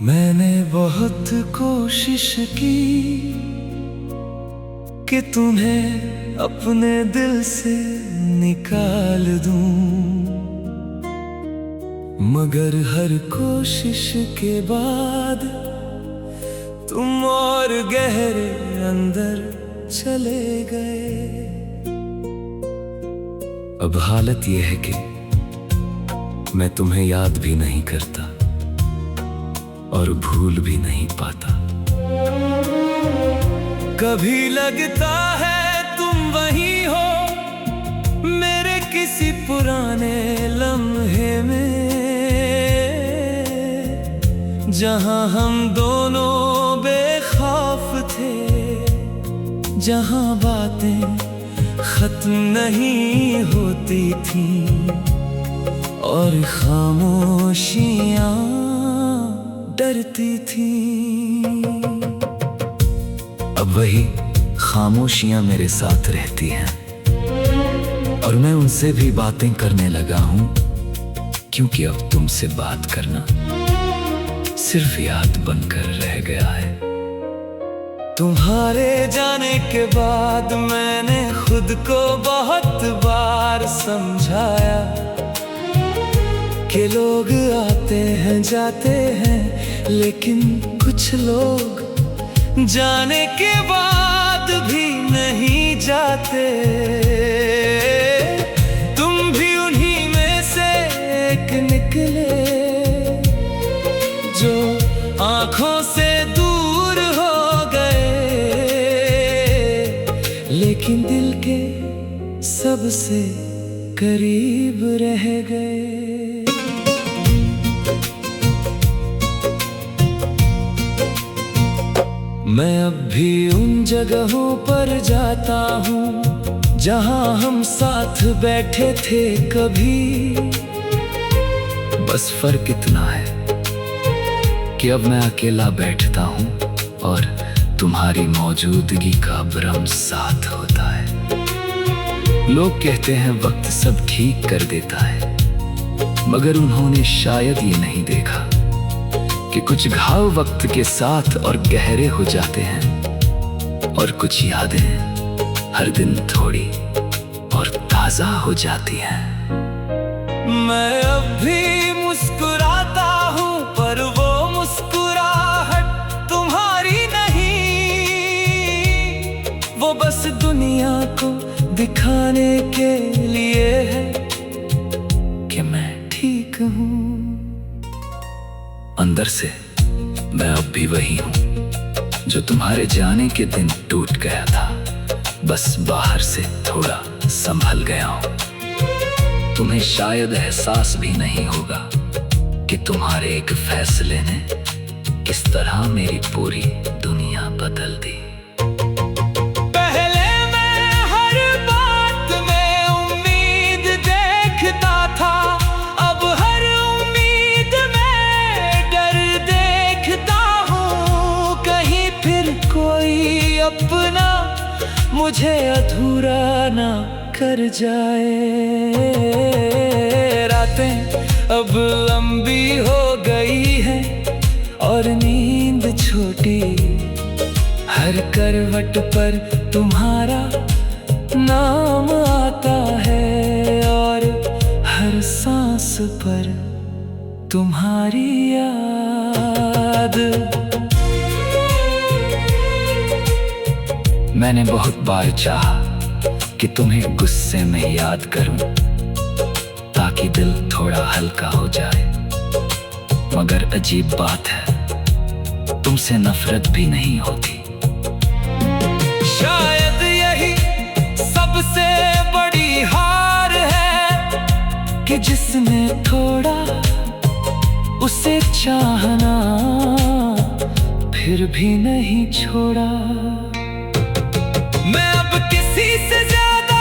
मैंने बहुत कोशिश की कि तुम्हें अपने दिल से निकाल दूं, मगर हर कोशिश के बाद तुम और गहरे अंदर चले गए। अब हालत यह है कि मैं तुम्हें याद भी नहीं करता और भूल भी नहीं पाता। कभी लगता है तुम वही हो मेरे किसी पुराने लम्हे में, जहां हम दोनों बेखौफ थे, जहां बातें खत्म नहीं होती थी और खामोशियां डरती थी। अब वही खामोशियां मेरे साथ रहती हैं और मैं उनसे भी बातें करने लगा हूं, क्योंकि अब तुमसे बात करना सिर्फ याद बनकर रह गया है। तुम्हारे जाने के बाद मैंने खुद को बहुत बार समझाया कि लोग आते हैं जाते हैं, लेकिन कुछ लोग जाने के बाद भी नहीं जाते। तुम भी उन्हीं में से एक निकले जो आंखों से दूर हो गए, लेकिन दिल के सबसे करीब रह गए। मैं अब भी उन जगहों पर जाता हूँ जहाँ हम साथ बैठे थे कभी। बस फर्क इतना है कि अब मैं अकेला बैठता हूँ और तुम्हारी मौजूदगी का भ्रम साथ होता है। लोग कहते हैं वक्त सब ठीक कर देता है, मगर उन्होंने शायद ये नहीं देखा कि कुछ घाव वक्त के साथ और गहरे हो जाते हैं और कुछ यादें हर दिन थोड़ी और ताजा हो जाती हैं। मैं अब भी मुस्कुराता हूँ, पर वो मुस्कुराहट तुम्हारी नहीं, वो बस दुनिया को दिखाने के लिए है कि मैं ठीक हूँ। अंदर से मैं अब भी वही हूँ जो तुम्हारे जाने के दिन टूट गया था, बस बाहर से थोड़ा संभल गया हूँ। तुम्हें शायद एहसास भी नहीं होगा कि तुम्हारे एक फैसले ने किस तरह मेरी पूरी दुनिया बदल दी। पहले मैं हर बात में उम्मीद देखता था, अब हर उम्मीद में डर देखता हूँ। कहीं फिर कोई अपना मुझे अधूरा ना कर जाए। रातें अब लंबी हो गई हैं और नींद छोटी, हर करवट पर तुम्हारा नाम आता है और हर सांस पर तुम्हारी याद। मैंने बहुत बार चाहा कि तुम्हें गुस्से में याद करूं ताकि दिल थोड़ा हल्का हो जाए, मगर अजीब बात है तुमसे नफरत भी नहीं होती। शायद यही सबसे बड़ी हार है कि जिसने थोड़ा उसे चाहना फिर भी नहीं छोड़ा। मैं अब किसी से ज्यादा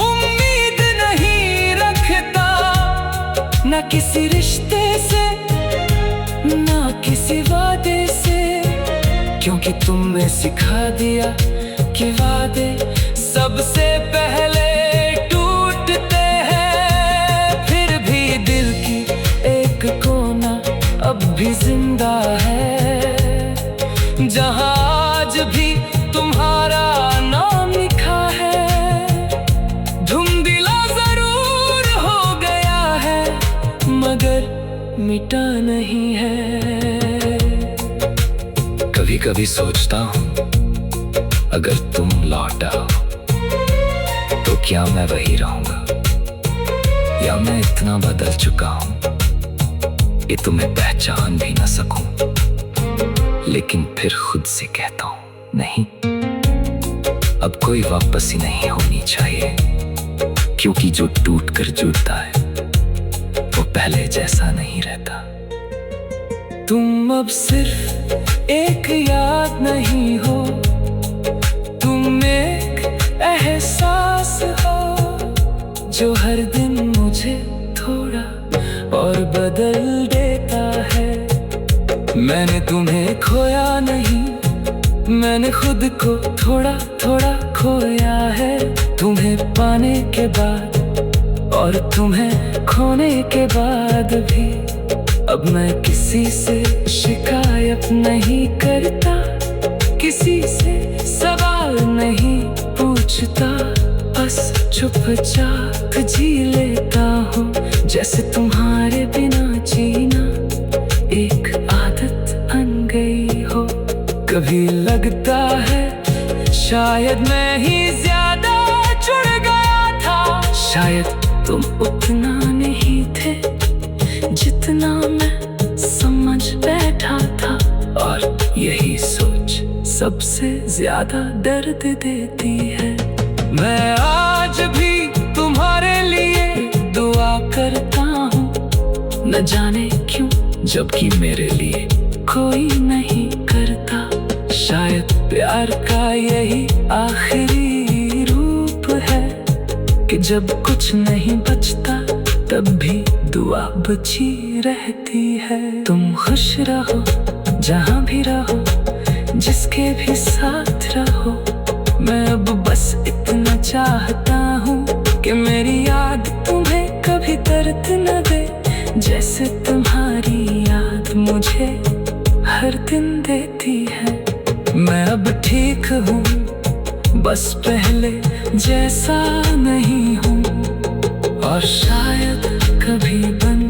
उम्मीद नहीं रखता, ना किसी रिश्ते से ना किसी वादे से, क्योंकि तुमने सिखा दिया कि वादे सबसे पहले टूटते हैं। फिर भी दिल की एक कोना अब भी जिंदा है। मगर मिटा नहीं है। कभी कभी सोचता हूँ अगर तुम लौट आओ तो क्या मैं वही रहूंगा, या मैं इतना बदल चुका हूँ कि तुम्हें पहचान भी ना सकूं। लेकिन फिर खुद से कहता हूँ नहीं, अब कोई वापसी नहीं होनी चाहिए, क्योंकि जो टूट कर जुड़ता है वो पहले जैसा नहीं रहता। तुम अब सिर्फ एक याद नहीं हो, तुम एक एहसास हो जो हर दिन मुझे थोड़ा और बदल देता है। मैंने तुम्हें खोया नहीं, मैंने खुद को थोड़ा थोड़ा खोया है। तुम्हें पाने के बाद और तुम्हें खोने के बाद भी अब मैं किसी से शिकायत नहीं करता, किसी से सवाल नहीं पूछता, बस चुपचाप जी लेता हूँ जैसे तुम्हारे बिना जीना एक आदत बन गई हो। कभी लगता है शायद मैं ही ज्यादा जुड़ गया था, शायद तुम उतना नहीं थे जितना मैं समझ बैठा था। और यही सोच सबसे ज्यादा दर्द देती है। मैं आज भी तुम्हारे लिए दुआ करता हूँ, न जाने क्यों जबकि मेरे लिए कोई नहीं करता। शायद प्यार का यही आखिरी रूप है कि जब कुछ नहीं बचता तब भी दुआ बची रहती है। तुम खुश रहो जहाँ भी रहो, जिसके भी साथ रहो। मैं अब बस इतना चाहता हूँ कि मेरी याद तुम्हें कभी दर्द न दे, जैसे तुम्हारी याद मुझे हर दिन देती है। मैं अब ठीक हूँ, बस पहले जैसा नहीं हूँ, और शायद कभी बन।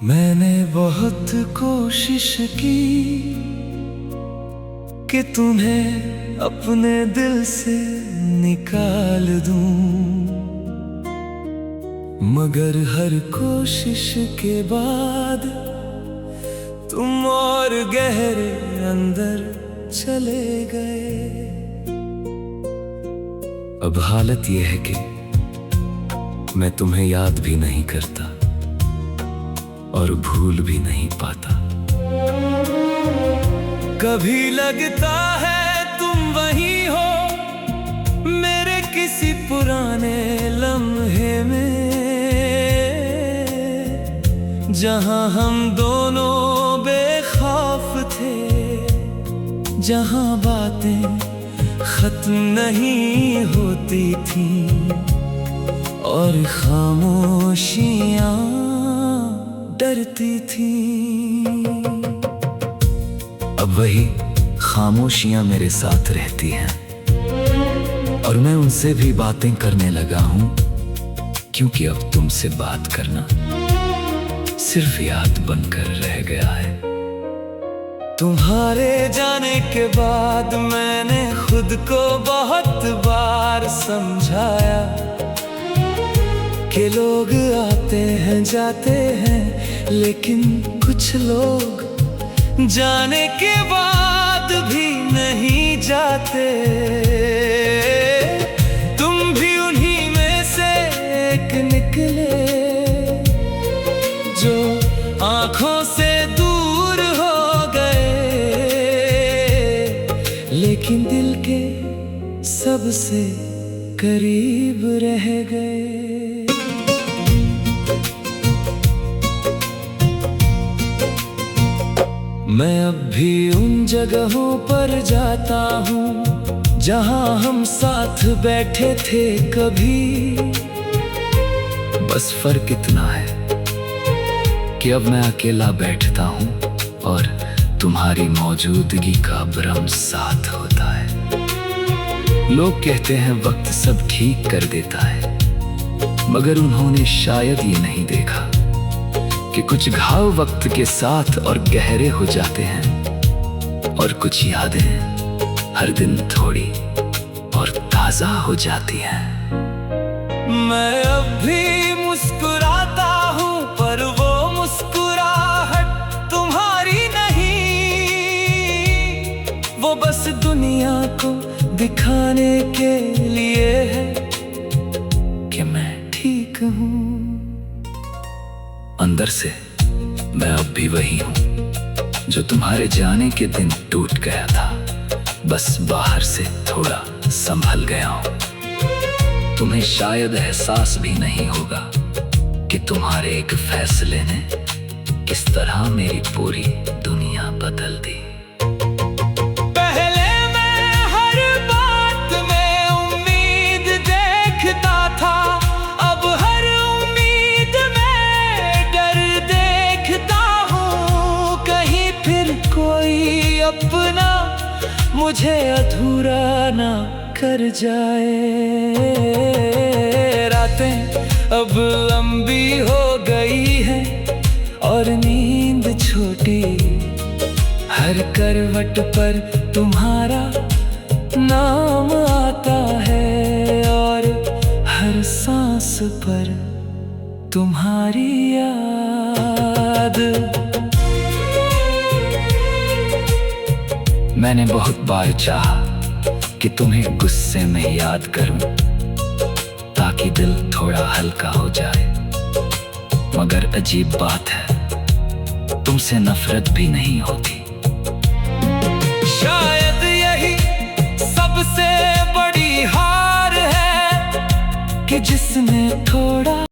मैंने बहुत कोशिश की कि तुम्हें अपने दिल से निकाल दूं, मगर हर कोशिश के बाद तुम और गहरे अंदर चले गए। अब हालत यह है कि मैं तुम्हें याद भी नहीं करता और भूल भी नहीं पाता। कभी लगता है तुम वही हो मेरे किसी पुराने लम्हे में, जहां हम दोनों बेखौफ थे, जहां बातें खत्म नहीं होती थी और खामोशियां डरती थी। अब वही खामोशियां मेरे साथ रहती हैं और मैं उनसे भी बातें करने लगा हूं, क्योंकि अब तुमसे बात करना सिर्फ याद बनकर रह गया है। तुम्हारे जाने के बाद मैंने खुद को बहुत बार समझाया कि लोग आते हैं जाते हैं, लेकिन कुछ लोग जाने के बाद भी नहीं जाते। तुम भी उन्हीं में से एक निकले जो आंखों से दूर हो गए, लेकिन दिल के सबसे करीब रह गए। मैं अब भी उन जगहों पर जाता हूँ जहाँ हम साथ बैठे थे कभी। बस फर्क इतना है कि अब मैं अकेला बैठता हूँ और तुम्हारी मौजूदगी का भ्रम साथ होता है। लोग कहते हैं वक्त सब ठीक कर देता है, मगर उन्होंने शायद ये नहीं देखा कि कुछ घाव वक्त के साथ और गहरे हो जाते हैं और कुछ यादें हर दिन थोड़ी और ताजा हो जाती हैं। मैं अब भी मुस्कुराता हूँ, पर वो मुस्कुराहट तुम्हारी नहीं, वो बस दुनिया को दिखाने के लिए है कि मैं ठीक हूँ। अंदर से मैं अब भी वही हूँ जो तुम्हारे जाने के दिन टूट गया था, बस बाहर से थोड़ा संभल गया हूँ। तुम्हें शायद एहसास भी नहीं होगा कि तुम्हारे एक फैसले ने किस तरह मेरी पूरी दुनिया बदल दी। पहले मैं हर बात में उम्मीद देखता था, अब हर उम्मीद में डर देखता हूँ। कहीं फिर कोई अपना मुझे अधूरा ना कर जाए। रातें अब लंबी हो गई है और नींद छोटी, हर करवट पर तुम्हारा नाम आता है और हर सांस पर तुम्हारी याद। मैंने बहुत बार चाहा कि तुम्हें गुस्से में याद करूं ताकि दिल थोड़ा हल्का हो जाए, मगर अजीब बात है, तुमसे नफरत भी नहीं होती। शायद यही सबसे बड़ी हार है कि जिसने थोड़ा